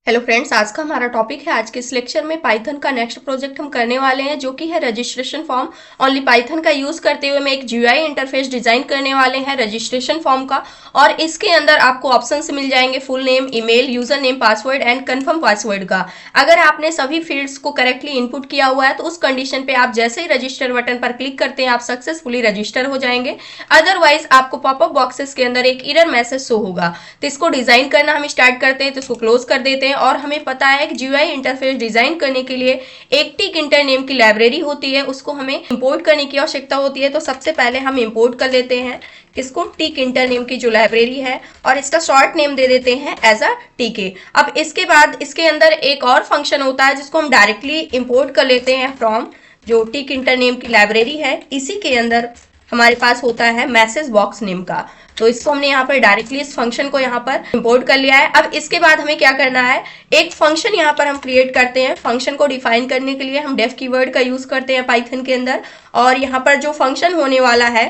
Hello friends, आज का हमारा टॉपिक है। आज के इस लेक्चर में पाइथन का नेक्स्ट प्रोजेक्ट हम करने वाले हैं, जो कि है रजिस्ट्रेशन फॉर्म। ओनली पाइथन का यूज करते हुए मैं एक जीयूआई इंटरफेस डिजाइन करने वाले हैं रजिस्ट्रेशन फॉर्म का। और इसके अंदर आपको ऑप्शंस मिल जाएंगे full name, email, user name, password and confirm password का। अगर आपने सभी फील्ड्स को करेक्टली इनपुट किया हुआ है तो उस कंडीशन पे आप जैसे ही रजिस्टर बटन पर क्लिक करते हैं आप सक्सेसफुली रजिस्टर हो जाएंगे। अदरवाइज आपको पॉपअप बॉक्सेस के अंदर एक एरर मैसेज शो होगा। तो इसको डिजाइन करना हम स्टार्ट करते हैं, तो इसको क्लोज कर देते हैं। और हमें पता है कि जीयूआई इंटरफेस डिजाइन करने के लिए एक टिक इंटर नेम की लाइब्रेरी होती है, उसको हमें इंपोर्ट करने की आवश्यकता होती है। तो सबसे पहले हम इंपोर्ट कर लेते हैं इसको, टिक इंटर नेम की जो लाइब्रेरी है, और इसका शॉर्ट नेम दे देते हैं एज अ टीके। अब इसके बाद इसके अंदर एक और फंक्शन होता है जिसको हम डायरेक्टली इंपोर्ट कर लेते हैं फ्रॉम जो टिक इंटर नेम की लाइब्रेरी है। इसी के अंदर हमारे पास होता है मैसेज बॉक्स नेम का। तो इसको हमने यहाँ पर डायरेक्टली इस फंक्शन को यहाँ पर इंपोर्ट कर लिया है। अब इसके बाद हमें क्या करना है, एक फंक्शन यहाँ पर हम क्रिएट करते हैं। फंक्शन को डिफाइन करने के लिए हम डेफ कीवर्ड का यूज करते हैं पाइथन के अंदर। और यहाँ पर जो फंक्शन होने वाला है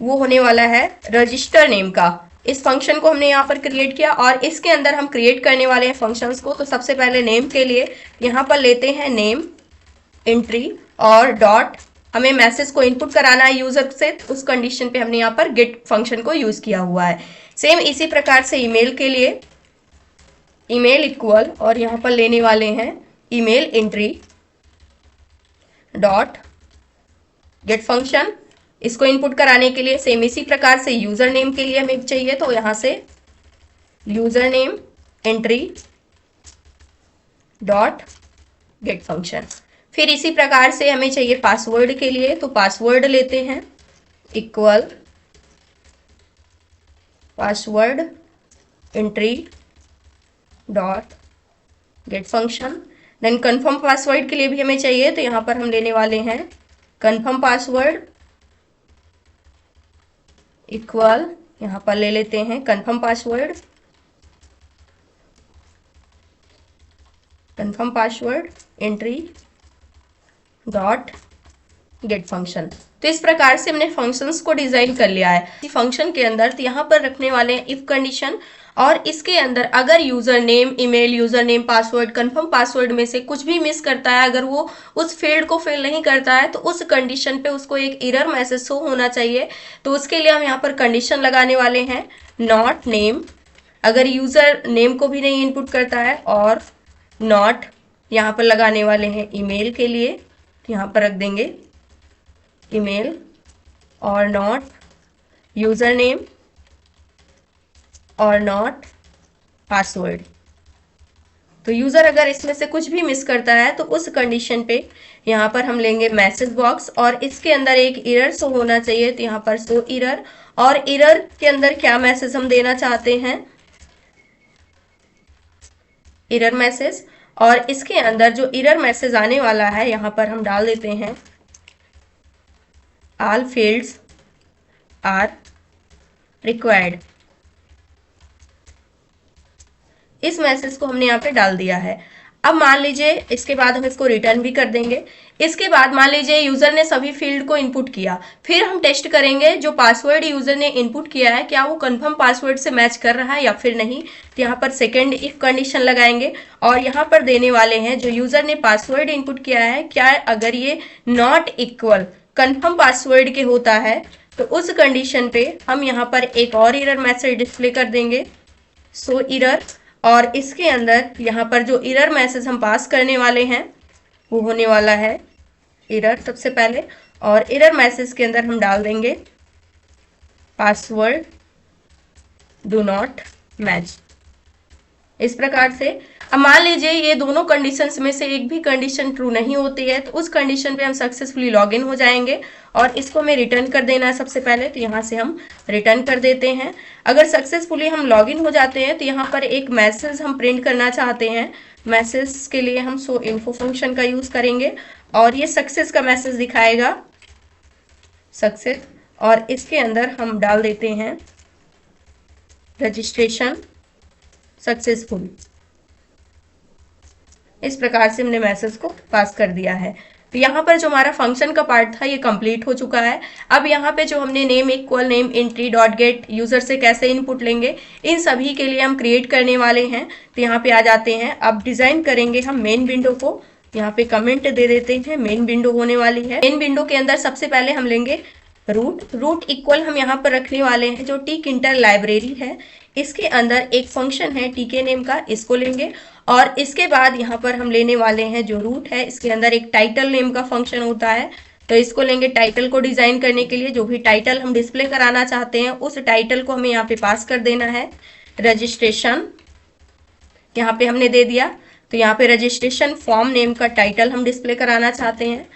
वो होने वाला है रजिस्टर नेम का। इस फंक्शन को हमने यहाँ पर क्रिएट किया और इसके अंदर हम क्रिएट करने वाले हैं फंक्शंस को। तो सबसे पहले नेम के लिए यहाँ पर लेते हैं नेम एंट्री और डॉट, हमें मैसेज को इनपुट कराना है यूजर से, उस कंडीशन पे हमने यहाँ पर गेट फंक्शन को यूज किया हुआ है। सेम इसी प्रकार से ईमेल के लिए ईमेल इक्वल, और यहाँ पर लेने वाले हैं email entry dot get function. इसको इनपुट कराने के लिए सेम इसी प्रकार से यूजर नेम के लिए हमें चाहिए, तो यहाँ से user name entry dot get function. फिर इसी प्रकार से हमें चाहिए पासवर्ड के लिए, तो पासवर्ड लेते हैं equal password entry dot get function. Then confirm password के लिए भी हमें चाहिए, तो यहाँ पर हम लेने वाले हैं कंफर्म पासवर्ड इक्वल, यहाँ पर ले लेते हैं confirm password entry dot get function. तो इस प्रकार से हमने फंक्शंस को डिजाइन कर लिया है फंक्शन के अंदर। तो यहाँ पर रखने वाले हैं इफ कंडीशन, और इसके अंदर अगर user name, email, user name, password, confirm password में से कुछ भी मिस करता है, अगर वो उस फील्ड को फिल नहीं करता है, तो उस कंडीशन पे उसको एक एरर मैसेज शो होना चाहिए। तो उसके लिए हम यहाँ पर कंडीशन लगाने वाले हैं नॉट नेम, अगर यूजर नेम को भी नहीं इनपुट करता है, और नॉट यहाँ पर लगाने वाले हैं ईमेल के लिए, यहाँ पर रख देंगे ईमेल, और नॉट यूजर नेम और नॉट पासवर्ड। तो यूजर अगर इसमें से कुछ भी मिस करता है तो उस कंडीशन पे यहाँ पर हम लेंगे मैसेज बॉक्स, और इसके अंदर एक एरर शो होना चाहिए, तो यहाँ पर शो एरर। और एरर के अंदर क्या मैसेज हम देना चाहते हैं, एरर मैसेज। और इसके अंदर जो एरर मैसेज आने वाला है यहाँ पर हम डाल देते हैं ऑल फील्ड्स आर रिक्वायर्ड। इस मैसेज को हमने यहाँ पे डाल दिया है। अब मान लीजिए इसके बाद हम इसको रिटर्न भी कर देंगे। इसके बाद मान लीजिए यूजर ने सभी फील्ड को इनपुट किया, फिर हम टेस्ट करेंगे जो पासवर्ड यूजर ने इनपुट किया है क्या वो कंफर्म पासवर्ड से मैच कर रहा है या फिर नहीं। तो यहाँ पर सेकेंड इफ कंडीशन लगाएंगे और यहाँ पर देने वाले हैं जो यूजर ने पासवर्ड इनपुट किया है, क्या अगर ये नॉट इक्वल कंफर्म पासवर्ड के होता है तो उस कंडीशन पे हम यहाँ पर एक और एरर मैसेज डिस्प्ले कर देंगे, सो एरर। और इसके अंदर यहाँ पर जो एरर मैसेज हम पास करने वाले हैं वो होने वाला है एरर सबसे पहले, और एरर मैसेज के अंदर हम डाल देंगे पासवर्ड डू नॉट मैच। इस प्रकार से अब मान लीजिए ये दोनों कंडीशंस में से एक भी कंडीशन ट्रू नहीं होती है, तो उस कंडीशन पे हम सक्सेसफुली लॉगिन हो जाएंगे और इसको हमें रिटर्न कर देना है सबसे पहले। तो यहाँ से हम रिटर्न कर देते हैं। अगर सक्सेसफुली हम लॉगिन हो जाते हैं तो यहाँ पर एक मैसेज हम प्रिंट करना चाहते हैं। मैसेज के लिए हम सो इन्फो फंक्शन का यूज करेंगे और ये सक्सेस का मैसेज दिखाएगा, सक्सेस। और इसके अंदर हम डाल देते हैं रजिस्ट्रेशन सक्सेसफुल। इस प्रकार से हमने मैसेज को पास कर दिया है। तो यहाँ पर जो हमारा फंक्शन का पार्ट था ये कंप्लीट हो चुका है। अब यहाँ पे जो हमने name equal name entry dot gate user से कैसे इनपुट लेंगे, इन सभी के लिए हम क्रिएट करने वाले हैं। तो यहाँ पे आ जाते हैं, अब डिजाइन करेंगे हम मेन विंडो को। यहाँ पे कमेंट दे देते हैं, मेन विंडो होने वाली है। मेन विंडो के अंदर सबसे पहले हम लेंगे रूट इक्वल हम यहाँ पर रखने वाले हैं जो टिक-इंटर लाइब्रेरी है, इसके अंदर एक फंक्शन है टीके नेम का, इसको लेंगे। और इसके बाद यहाँ पर हम लेने वाले हैं जो रूट है, इसके अंदर एक टाइटल नेम का फंक्शन होता है, तो इसको लेंगे। टाइटल को डिजाइन करने के लिए जो भी टाइटल हम डिस्प्ले कराना चाहते हैं उस टाइटल को हमें यहाँ पे पास कर देना है। रजिस्ट्रेशन यहाँ पे हमने दे दिया, तो यहाँ पे रजिस्ट्रेशन फॉर्म नेम का टाइटल हम डिस्प्ले कराना चाहते हैं,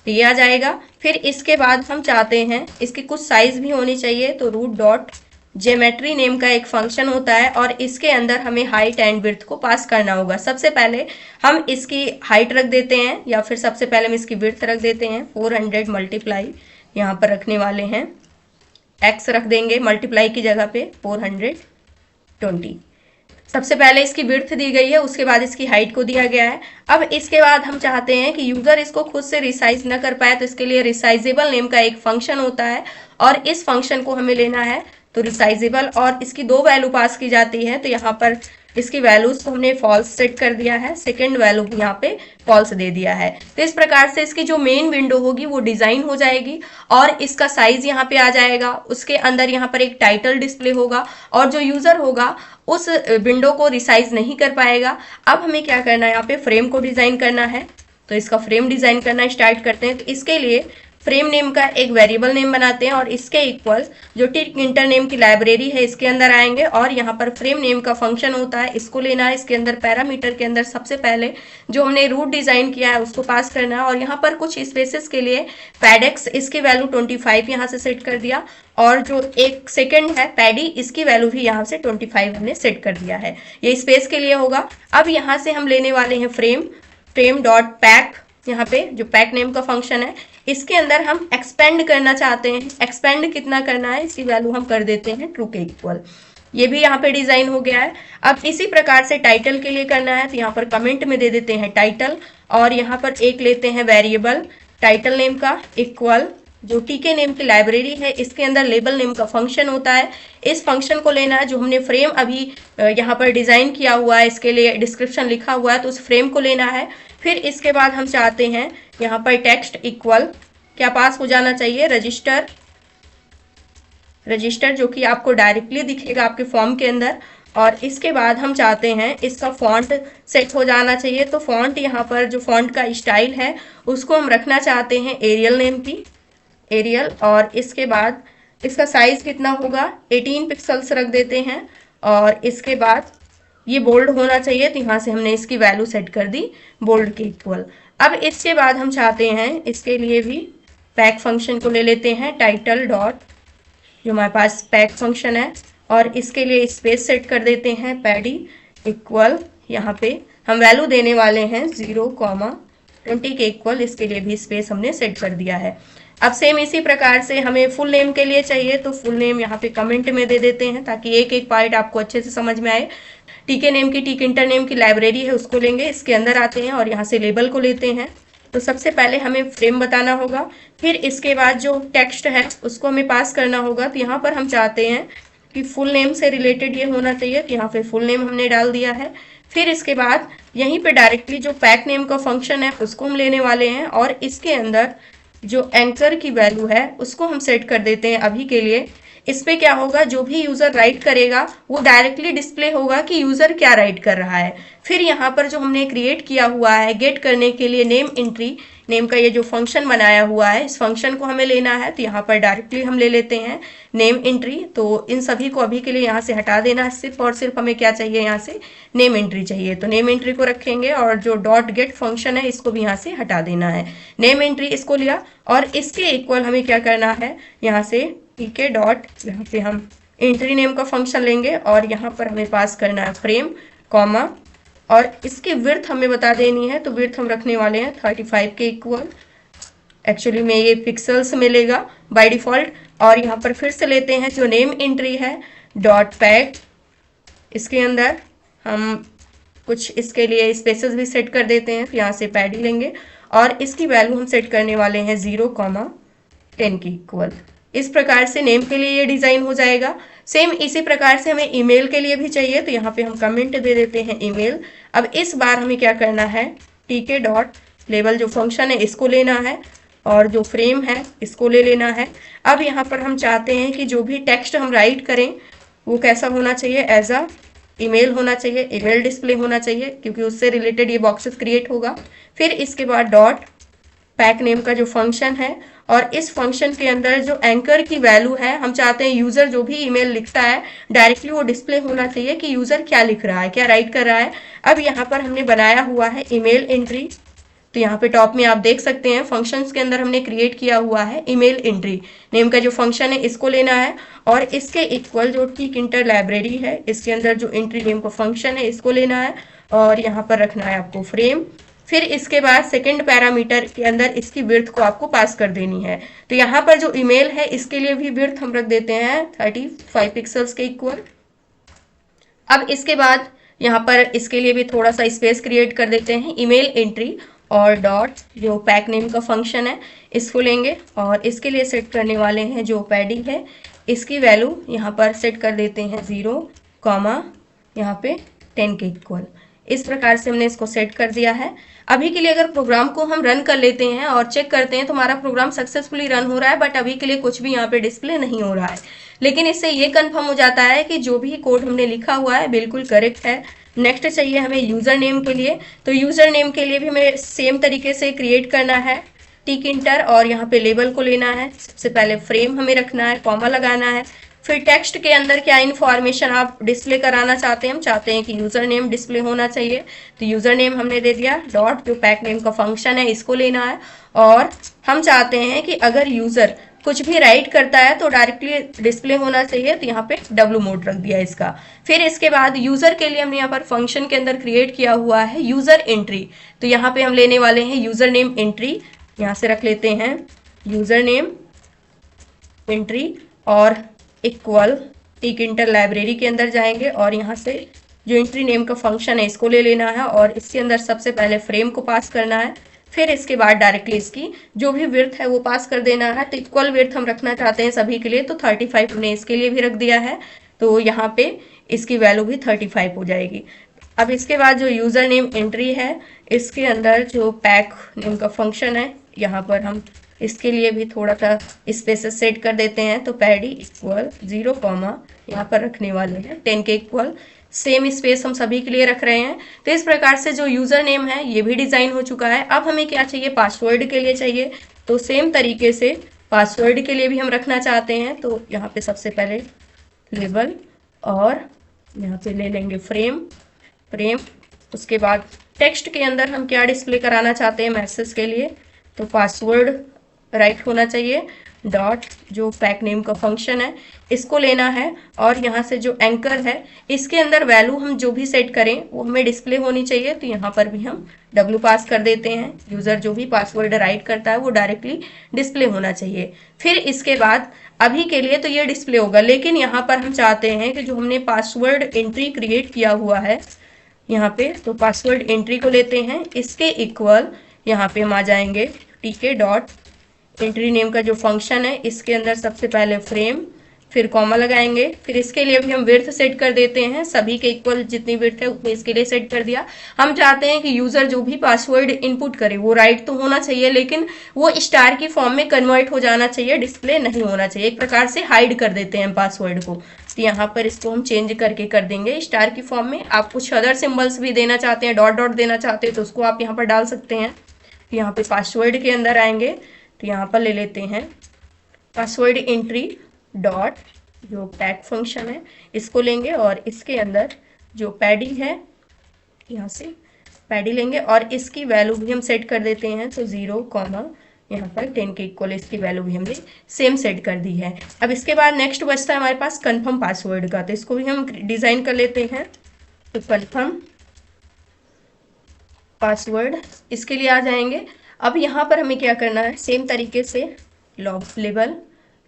तो ये आ जाएगा। फिर इसके बाद हम चाहते हैं इसकी कुछ साइज भी होनी चाहिए, तो रूट डॉट ज्योमेट्री नेम का एक फंक्शन होता है और इसके अंदर हमें हाइट एंड विड्थ को पास करना होगा। सबसे पहले हम इसकी हाइट रख देते हैं, या फिर सबसे पहले हम इसकी विड्थ रख देते हैं 400 मल्टीप्लाई, यहाँ पर रखने वाले हैं x रख देंगे मल्टीप्लाई की जगह पे 420। सबसे पहले इसकी विड्थ दी गई है, उसके बाद इसकी हाइट को दिया गया है। अब इसके बाद हम चाहते हैं कि यूजर इसको खुद से रिसाइज न कर पाए, तो इसके लिए रिसाइजेबल नेम का एक फंक्शन होता है और इस फंक्शन को हमें लेना है, तो रिसाइजेबल, और इसकी 2 वैल्यू पास की जाती है। तो यहाँ पर इसकी वैल्यूज को हमने फॉल्स सेट कर दिया है, सेकंड वैल्यू भी यहाँ पे फॉल्स दे दिया है। तो इस प्रकार से इसकी जो मेन विंडो होगी वो डिजाइन हो जाएगी और इसका साइज यहाँ पे आ जाएगा। उसके अंदर यहाँ पर एक टाइटल डिस्प्ले होगा और जो यूजर होगा उस विंडो को रिसाइज नहीं कर पाएगा। अब हमें क्या करना है, यहाँ पे फ्रेम को डिजाइन करना है, तो इसका फ्रेम डिजाइन करना स्टार्ट करते हैं। तो इसके लिए फ्रेम नेम का एक वेरिएबल नेम बनाते हैं और इसके इक्वल जो टिक-इंटर नेम की लाइब्रेरी है इसके अंदर आएंगे और यहाँ पर फ्रेम नेम का फंक्शन होता है, इसको लेना है। इसके अंदर पैरामीटर के अंदर सबसे पहले जो हमने रूट डिजाइन किया है उसको पास करना है और यहाँ पर कुछ स्पेसेस के लिए पैडेक्स इसकी वैल्यू 25 यहाँ से सेट कर दिया और जो एक सेकेंड है पैडी इसकी वैल्यू भी यहाँ से 25 हमने सेट कर दिया है, ये स्पेस के लिए होगा। अब यहाँ से हम लेने वाले हैं फ्रेम डॉट पैक, यहाँ पे जो पैक नेम का फंक्शन है इसके अंदर हम एक्सपेंड करना चाहते हैं। एक्सपेंड कितना करना है, इसकी वैल्यू हम कर देते हैं ट्रू के इक्वल। ये भी यहाँ पे डिजाइन हो गया है। अब इसी प्रकार से टाइटल के लिए करना है, तो यहाँ पर कमेंट में दे देते हैं टाइटल और यहाँ पर एक लेते हैं वेरिएबल टाइटल नेम का इक्वल जो टीके नेम की लाइब्रेरी है, इसके अंदर लेबल नेम का फंक्शन होता है। इस फंक्शन को लेना है, जो हमने फ्रेम अभी यहाँ पर डिजाइन किया हुआ है इसके लिए डिस्क्रिप्शन लिखा हुआ है, तो उस फ्रेम को लेना है। फिर इसके बाद हम चाहते हैं यहाँ पर टेक्स्ट इक्वल क्या पास हो जाना चाहिए, रजिस्टर जो कि आपको डायरेक्टली दिखेगा आपके फॉर्म के अंदर। और इसके बाद हम चाहते हैं इसका फॉन्ट सेट हो जाना चाहिए, तो फॉन्ट यहाँ पर जो फॉन्ट का स्टाइल है उसको हम रखना चाहते हैं एरियल नेम की, एरियल। और इसके बाद इसका साइज कितना होगा 18 पिक्सल्स रख देते हैं और इसके बाद ये बोल्ड होना चाहिए, तो यहाँ से हमने इसकी वैल्यू सेट कर दी बोल्ड के इक्वल। अब इसके बाद हम चाहते हैं इसके लिए भी पैक फंक्शन को ले लेते हैं टाइटल डॉट जो हमारे पास पैक फंक्शन है और इसके लिए स्पेस सेट कर देते हैं पैडी इक्वल, यहाँ पे हम वैल्यू देने वाले हैं 0,20 के इक्वल, इसके लिए भी स्पेस हमने सेट कर दिया है। अब सेम इसी प्रकार से हमें फुल नेम के लिए चाहिए, तो फुल नेम यहाँ पे कमेंट में दे देते हैं ताकि एक एक पार्ट आपको अच्छे से समझ में आए। टीके नेम की टिक-इंटर नेम की लाइब्रेरी है उसको लेंगे, इसके अंदर आते हैं और यहाँ से लेबल को लेते हैं। तो सबसे पहले हमें फ्रेम बताना होगा, फिर इसके बाद जो टेक्स्ट है उसको हमें पास करना होगा। तो यहाँ पर हम चाहते हैं कि फुल नेम से रिलेटेड ये होना चाहिए, तो यहाँ पे फुल नेम हमने डाल दिया है। फिर इसके बाद यहीं पे डायरेक्टली जो पैक नेम का फंक्शन है उसको हम लेने वाले हैं और इसके अंदर जो एंकर की वैल्यू है उसको हम सेट कर देते हैं अभी के लिए। इस पे क्या होगा, जो भी यूजर राइट करेगा वो डायरेक्टली डिस्प्ले होगा कि यूजर क्या राइट कर रहा है। फिर यहाँ पर जो हमने क्रिएट किया हुआ है गेट करने के लिए नेम एंट्री नेम का ये जो फंक्शन बनाया हुआ है, इस फंक्शन को हमें लेना है। तो यहाँ पर डायरेक्टली हम ले लेते हैं नेम एंट्री, तो इन सभी को अभी के लिए यहाँ से हटा देना है, सिर्फ और सिर्फ हमें क्या चाहिए, यहाँ से नेम एंट्री चाहिए। तो नेम एंट्री को रखेंगे और जो डॉट गेट फंक्शन है इसको भी यहाँ से हटा देना है। नेम एंट्री इसको लिया और इसके इक्वल हमें क्या करना है, यहाँ से टीके डॉट यहाँ पे हम एंट्री नेम का फंक्शन लेंगे और यहाँ पर हमें पास करना है फ्रेम कॉमा और इसकी विड्थ हमें बता देनी है। तो विड्थ हम रखने वाले हैं 35 के इक्वल, एक्चुअली में ये पिक्सल्स मिलेगा बाय डिफॉल्ट। और यहाँ पर फिर से लेते हैं जो नेम एंट्री है डॉट पैक, इसके अंदर हम कुछ इसके लिए स्पेसेस भी सेट कर देते हैं। तो यहाँ से पैडी लेंगे और इसकी वैल्यू हम सेट करने वाले हैं 0,10 के इक्वल। इस प्रकार से नेम के लिए ये डिजाइन हो जाएगा। सेम इसी प्रकार से हमें ईमेल के लिए भी चाहिए, तो यहाँ पे हम कमेंट दे देते हैं ईमेल। अब इस बार हमें क्या करना है, tk डॉट लेबल जो फंक्शन है इसको लेना है और जो फ्रेम है इसको ले लेना है। अब यहाँ पर हम चाहते हैं कि जो भी टेक्स्ट हम राइट करें वो कैसा होना चाहिए, एज अ ईमेल होना चाहिए, ईमेल डिस्प्ले होना चाहिए, क्योंकि उससे रिलेटेड ये बॉक्सेस क्रिएट होगा। फिर इसके बाद डॉट पैक नेम का जो फंक्शन है, और इस फंक्शन के अंदर जो एंकर की वैल्यू है, हम चाहते हैं यूजर जो भी ईमेल लिखता है डायरेक्टली वो डिस्प्ले होना चाहिए कि यूजर क्या लिख रहा है, क्या राइट कर रहा है। अब यहाँ पर हमने बनाया हुआ है ईमेल एंट्री, तो यहाँ पे टॉप में आप देख सकते हैं फंक्शंस के अंदर हमने क्रिएट किया हुआ है ईमेल एंट्री नेम का जो फंक्शन है इसको लेना है, और इसके इक्वल जो टिक इंटर लाइब्रेरी है इसके अंदर जो एंट्री नेम का फंक्शन है इसको लेना है, और यहाँ पर रखना है आपको फ्रेम। फिर इसके बाद सेकंड पैरामीटर के अंदर इसकी विड्थ को आपको पास कर देनी है। तो यहाँ पर जो ईमेल है इसके लिए भी विड्थ हम रख देते हैं 35 पिक्सल्स के इक्वल। अब इसके बाद यहाँ पर इसके लिए भी थोड़ा सा स्पेस क्रिएट कर देते हैं, ईमेल एंट्री और डॉट जो पैक नेम का फंक्शन है इसको लेंगे, और इसके लिए सेट करने वाले हैं जो पैडी है इसकी वैल्यू यहाँ पर सेट कर देते हैं 0, यहाँ पे 10 के इक्वल। इस प्रकार से हमने इसको सेट कर दिया है। अभी के लिए अगर प्रोग्राम को हम रन कर लेते हैं और चेक करते हैं तो हमारा प्रोग्राम सक्सेसफुली रन हो रहा है, बट अभी के लिए कुछ भी यहाँ पे डिस्प्ले नहीं हो रहा है। लेकिन इससे ये कंफर्म हो जाता है कि जो भी कोड हमने लिखा हुआ है बिल्कुल करेक्ट है। नेक्स्ट चाहिए हमें यूजर नेम के लिए, तो यूजर नेम के लिए भी हमें सेम तरीके से क्रिएट करना है टिक इंटर, और यहाँ पे लेबल को लेना है। सबसे पहले फ्रेम हमें रखना है, कॉमा लगाना है, फिर टेक्स्ट के अंदर क्या इन्फॉर्मेशन आप डिस्प्ले कराना चाहते हैं। हम चाहते हैं कि यूजर नेम डिस्प्ले होना चाहिए, तो यूजर नेम हमने दे दिया, डॉट जो पैक नेम का फंक्शन है इसको लेना है, और हम चाहते हैं कि अगर यूजर कुछ भी राइट करता है तो डायरेक्टली डिस्प्ले होना चाहिए, तो यहाँ पे डब्लू मोड रख दिया इसका। फिर इसके बाद यूजर के लिए हमने यहाँ पर फंक्शन के अंदर क्रिएट किया हुआ है यूजर एंट्री, तो यहाँ पे हम लेने वाले हैं यूजर नेम एंट्री, यहाँ से रख लेते हैं यूजर नेम एंट्री और इक्वल टिक इंटर लाइब्रेरी के अंदर जाएंगे, और यहाँ से जो एंट्री नेम का फंक्शन है इसको ले लेना है, और इसके अंदर सबसे पहले फ्रेम को पास करना है। फिर इसके बाद डायरेक्टली इसकी जो भी विड्थ है वो पास कर देना है। तो इक्वल विड्थ हम रखना चाहते हैं सभी के लिए, तो 35 हमने इसके लिए भी रख दिया है, तो यहाँ पे इसकी वैल्यू भी 35 हो जाएगी। अब इसके बाद जो यूजर नेम एंट्री है इसके अंदर जो पैक नेम का फंक्शन है यहाँ पर हम इसके लिए भी थोड़ा सा स्पेसेस सेट कर देते हैं, तो पैडी इक्वल 0, यहाँ पर रखने वाले हैं 10 के इक्वल। सेम स्पेस हम सभी के लिए रख रहे हैं। तो इस प्रकार से जो यूजर नेम है ये भी डिजाइन हो चुका है। अब हमें क्या चाहिए, पासवर्ड के लिए चाहिए, तो सेम तरीके से पासवर्ड के लिए भी हम रखना चाहते हैं, तो यहाँ पे सबसे पहले लेबल और यहाँ पे ले लेंगे फ्रेम। उसके बाद टेक्स्ट के अंदर हम क्या डिस्प्ले कराना चाहते हैं मैसेज के लिए, तो पासवर्ड राइट होना चाहिए, डॉट जो पैक नेम का फंक्शन है इसको लेना है, और यहाँ से जो एंकर है इसके अंदर वैल्यू हम जो भी सेट करें वो हमें डिस्प्ले होनी चाहिए, तो यहाँ पर भी हम डब्ल्यू पास कर देते हैं। यूजर जो भी पासवर्ड राइट करता है वो डायरेक्टली डिस्प्ले होना चाहिए। फिर इसके बाद अभी के लिए तो ये डिस्प्ले होगा, लेकिन यहाँ पर हम चाहते हैं कि जो हमने पासवर्ड एंट्री क्रिएट किया हुआ है यहाँ पे, तो पासवर्ड एंट्री को लेते हैं, इसके इक्वल यहाँ पे हम आ जाएंगे टीके डॉट एंट्री नेम का जो फंक्शन है इसके अंदर सबसे पहले फ्रेम, फिर कॉमा लगाएंगे। फिर इसके लिए भी हम विड्थ सेट कर देते हैं, सभी के इक्वल जितनी विड्थ है उतनी इसके लिए सेट कर दिया। हम चाहते हैं कि यूजर जो भी पासवर्ड इनपुट करे वो राइट तो होना चाहिए, लेकिन वो स्टार की फॉर्म में कन्वर्ट हो जाना चाहिए, डिस्प्ले नहीं होना चाहिए। एक प्रकार से हाइड कर देते हैं पासवर्ड को, तो यहाँ पर इसको हम चेंज करके कर देंगे स्टार की फॉर्म में। आप कुछ अदर सिंबल्स भी देना चाहते हैं, डॉट डॉट देना चाहते हैं तो उसको आप यहाँ पर डाल सकते हैं। यहाँ पे पासवर्ड के अंदर आएंगे तो यहाँ पर ले लेते हैं पासवर्ड एंट्री डॉट जो पैक फंक्शन है इसको लेंगे, और इसके अंदर जो पैडी है यहाँ से पैडी लेंगे, और इसकी वैल्यू भी हम सेट कर देते हैं, तो 0, यहाँ पर 10 के इक्वल इसकी वैल्यू भी हमने सेम सेट कर दी है। अब इसके बाद नेक्स्ट बचता है हमारे पास कन्फर्म पासवर्ड का, तो इसको भी हम डिज़ाइन कर लेते हैं। तो कन्फर्म पासवर्ड इसके लिए आ जाएंगे। अब यहाँ पर हमें क्या करना है, सेम तरीके से लॉग लेबल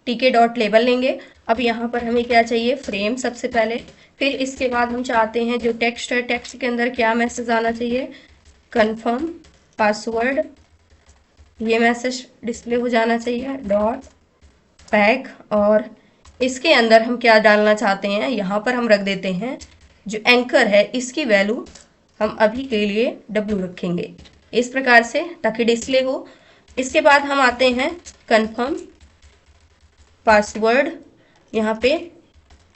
टीके डॉट लेबल लेंगे। अब यहाँ पर हमें क्या चाहिए, फ्रेम सबसे पहले, फिर इसके बाद हम चाहते हैं जो टेक्स्ट है टेक्स्ट के अंदर क्या मैसेज आना चाहिए, कन्फर्म पासवर्ड ये मैसेज डिस्प्ले हो जाना चाहिए डॉट पैक। और इसके अंदर हम क्या डालना चाहते हैं, यहाँ पर हम रख देते हैं जो एंकर है इसकी वैल्यू हम अभी के लिए W रखेंगे इस प्रकार से, ताकि डिस्प्ले हो। इसके बाद हम आते हैं कंफर्म पासवर्ड। यहाँ पे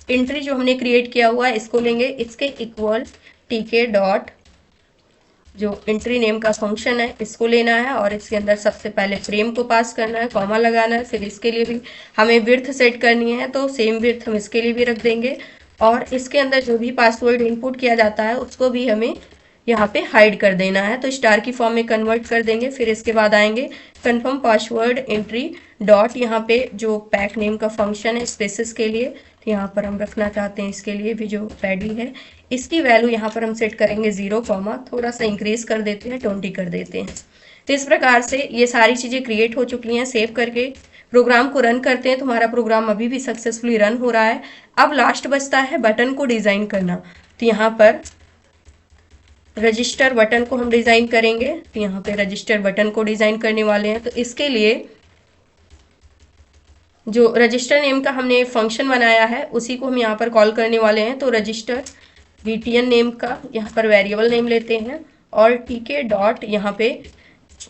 एंट्री जो हमने क्रिएट किया हुआ है इसको लेंगे, इसके इक्वल tk डॉट जो एंट्री नेम का फंक्शन है इसको लेना है और इसके अंदर सबसे पहले फ्रेम को पास करना है, कॉमा लगाना है। फिर इसके लिए भी हमें विड्थ सेट करनी है, तो सेम विड्थ हम इसके लिए भी रख देंगे। और इसके अंदर जो भी पासवर्ड इनपुट किया जाता है उसको भी हमें यहाँ पे हाइड कर देना है, तो स्टार की फॉर्म में कन्वर्ट कर देंगे। फिर इसके बाद आएंगे कंफर्म पासवर्ड एंट्री डॉट, यहाँ पे जो पैक नेम का फंक्शन है स्पेसिस के लिए, तो यहाँ पर हम रखना चाहते हैं इसके लिए भी जो पैडी है इसकी वैल्यू यहाँ पर हम सेट करेंगे 0, थोड़ा सा इंक्रीज कर देते हैं 20 कर देते हैं। तो इस प्रकार से ये सारी चीज़ें क्रिएट हो चुकी हैं। सेव करके प्रोग्राम को रन करते हैं तो हमारा प्रोग्राम अभी भी सक्सेसफुली रन हो रहा है। अब लास्ट बचता है बटन को डिज़ाइन करना, तो यहाँ पर रजिस्टर बटन को हम डिज़ाइन करेंगे। तो यहाँ पे रजिस्टर बटन को डिज़ाइन करने वाले हैं, तो इसके लिए जो रजिस्टर नेम का हमने फंक्शन बनाया है उसी को हम यहाँ पर कॉल करने वाले हैं। तो रजिस्टर btn नेम का यहाँ पर वेरिएबल नेम लेते हैं और tk डॉट यहाँ पे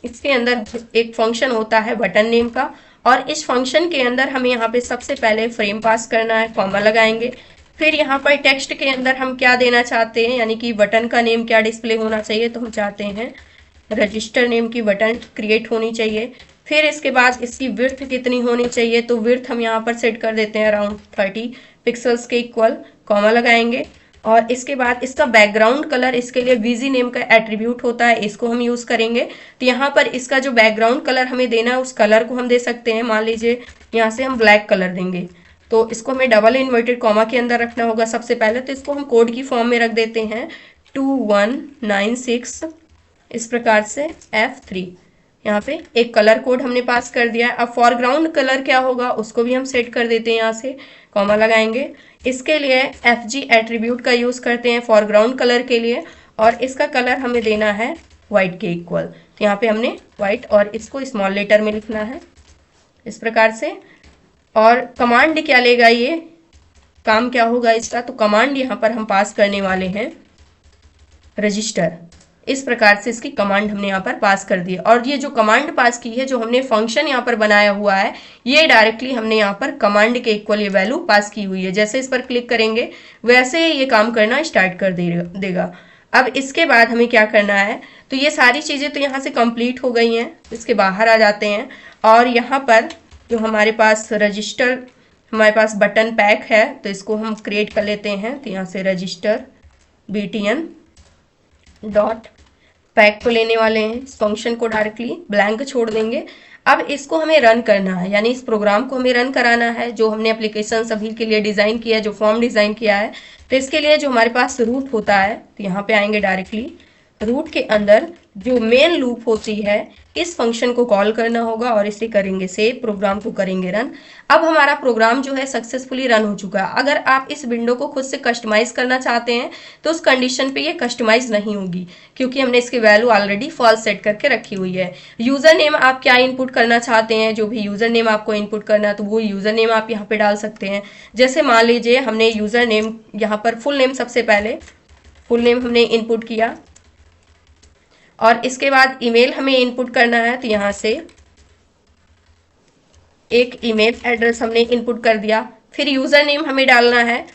इसके अंदर एक फंक्शन होता है बटन नेम का, और इस फंक्शन के अंदर हमें यहाँ पे सबसे पहले फ्रेम पास करना है, कॉमा लगाएंगे। फिर यहाँ पर टेक्स्ट के अंदर हम क्या देना चाहते हैं, यानी कि बटन का नेम क्या डिस्प्ले होना चाहिए, तो हम चाहते हैं रजिस्टर नेम की बटन क्रिएट होनी चाहिए। फिर इसके बाद इसकी विड्थ कितनी होनी चाहिए, तो विड्थ हम यहाँ पर सेट कर देते हैं अराउंड 30 पिक्सल्स के इक्वल, कॉमा लगाएंगे। और इसके बाद इसका बैकग्राउंड कलर, इसके लिए VG नेम का एट्रीब्यूट होता है, इसको हम यूज़ करेंगे। तो यहाँ पर इसका जो बैकग्राउंड कलर हमें देना है उस कलर को हम दे सकते हैं। मान लीजिए यहाँ से हम ब्लैक कलर देंगे, तो इसको हमें डबल इन्वर्टेड कॉमा के अंदर रखना होगा सबसे पहले। तो इसको हम कोड की फॉर्म में रख देते हैं 2196 इस प्रकार से F3। यहाँ पे एक कलर कोड हमने पास कर दिया है। अब फॉरग्राउंड कलर क्या होगा उसको भी हम सेट कर देते हैं, यहाँ से कॉमा लगाएंगे। इसके लिए FG एट्रीब्यूट का यूज़ करते हैं फॉरग्राउंड कलर के लिए, और इसका कलर हमें देना है वाइट के इक्वल। तो यहाँ पे हमने वाइट और इसको स्मॉल लेटर में लिखना है इस प्रकार से। और कमांड क्या लेगा, ये काम क्या होगा इसका, तो कमांड यहाँ पर हम पास करने वाले हैं रजिस्टर। इस प्रकार से इसकी कमांड हमने यहाँ पर पास कर दी। और ये जो कमांड पास की है, जो हमने फंक्शन यहाँ पर बनाया हुआ है, ये डायरेक्टली हमने यहाँ पर कमांड के इक्वल ये वैल्यू पास की हुई है। जैसे इस पर क्लिक करेंगे वैसे ये काम करना स्टार्ट कर देगा। अब इसके बाद हमें क्या करना है, तो ये सारी चीज़ें तो यहाँ से कंप्लीट हो गई हैं। इसके बाहर आ जाते हैं और यहाँ पर जो हमारे पास रजिस्टर, हमारे पास बटन पैक है, तो इसको हम क्रिएट कर लेते हैं। तो यहाँ से रजिस्टर btn डॉट पैक को लेने वाले हैं, इस फंक्शन को डायरेक्टली ब्लैंक छोड़ देंगे। अब इसको हमें रन करना है, यानी इस प्रोग्राम को हमें रन कराना है जो हमने एप्लीकेशन सभी के लिए डिज़ाइन किया है, जो फॉर्म डिज़ाइन किया है। तो इसके लिए जो हमारे पास रूट होता है, तो यहाँ पे आएंगे डायरेक्टली रूट के अंदर जो मेन लूप होती है इस फंक्शन को कॉल करना होगा और इसे करेंगे सेव, प्रोग्राम को करेंगे रन। अब हमारा प्रोग्राम जो है सक्सेसफुली रन हो चुका है। अगर आप इस विंडो को खुद से कस्टमाइज करना चाहते हैं तो उस कंडीशन पे ये कस्टमाइज नहीं होगी, क्योंकि हमने इसकी वैल्यू ऑलरेडी फॉल्स सेट करके रखी हुई है। यूजर नेम आप क्या इनपुट करना चाहते हैं, जो भी यूजर नेम आपको इनपुट करना है तो वो यूजर नेम आप यहाँ पे डाल सकते हैं। जैसे मान लीजिए हमने यूजर नेम यहाँ पर फुल नेम, सबसे पहले फुल नेम हमने इनपुट किया और इसके बाद ईमेल हमें इनपुट करना है, तो यहाँ से एक ईमेल एड्रेस हमने इनपुट कर दिया। फिर यूज़र नेम हमें डालना है,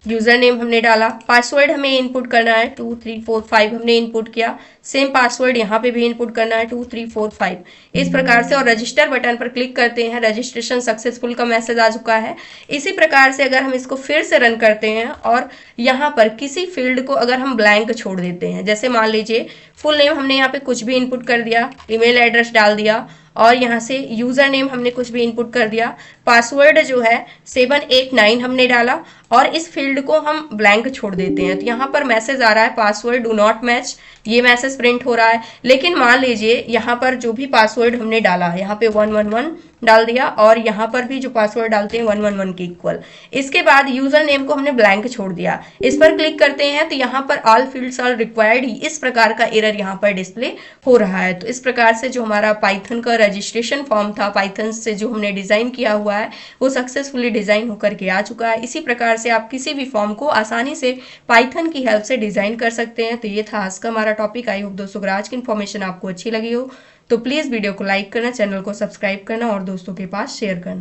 यूज़र नेम हमने डाला। पासवर्ड हमें इनपुट करना है 2345 हमने इनपुट किया। सेम पासवर्ड यहाँ पे भी इनपुट करना है 2345 इस प्रकार से। और रजिस्टर बटन पर क्लिक करते हैं, रजिस्ट्रेशन सक्सेसफुल का मैसेज आ चुका है। इसी प्रकार से अगर हम इसको फिर से रन करते हैं और यहाँ पर किसी फील्ड को अगर हम ब्लैंक छोड़ देते हैं, जैसे मान लीजिए फुल नेम हमने यहाँ पे कुछ भी इनपुट कर दिया, ईमेल एड्रेस डाल दिया और यहाँ से यूज़र नेम हमने कुछ भी इनपुट कर दिया, पासवर्ड जो है 789 हमने डाला और इस फील्ड को हम ब्लैंक छोड़ देते हैं, तो यहाँ पर मैसेज आ रहा है पासवर्ड डू नॉट मैच, ये मैसेज प्रिंट हो रहा है। लेकिन मान लीजिए यहाँ पर जो भी पासवर्ड हमने डाला, यहाँ पे 111 डाल दिया और यहाँ पर भी जो पासवर्ड डालते हैं 111 के इक्वल। इसके बाद यूजर नेम को हमने ब्लैंक छोड़ दिया। इस पर क्लिक करते हैं तो यहाँ पर ऑल फील्ड्स आर रिक्वायर्ड ही इस प्रकार का एरर यहाँ पर डिस्प्ले हो रहा है। तो इस प्रकार से जो हमारा पाइथन का रजिस्ट्रेशन फॉर्म था, पाइथन से जो हमने डिजाइन किया हुआ है वो सक्सेसफुली डिजाइन होकर के आ चुका है। इसी प्रकार से आप किसी भी फॉर्म को आसानी से पाइथन की हेल्प से डिजाइन कर सकते हैं। तो ये था आज का हमारा टॉपिक। आई होप दोस्तों अगर आज की इन्फॉर्मेशन आपको अच्छी लगी हो तो प्लीज वीडियो को लाइक करना, चैनल को सब्सक्राइब करना और दोस्तों के पास शेयर करना।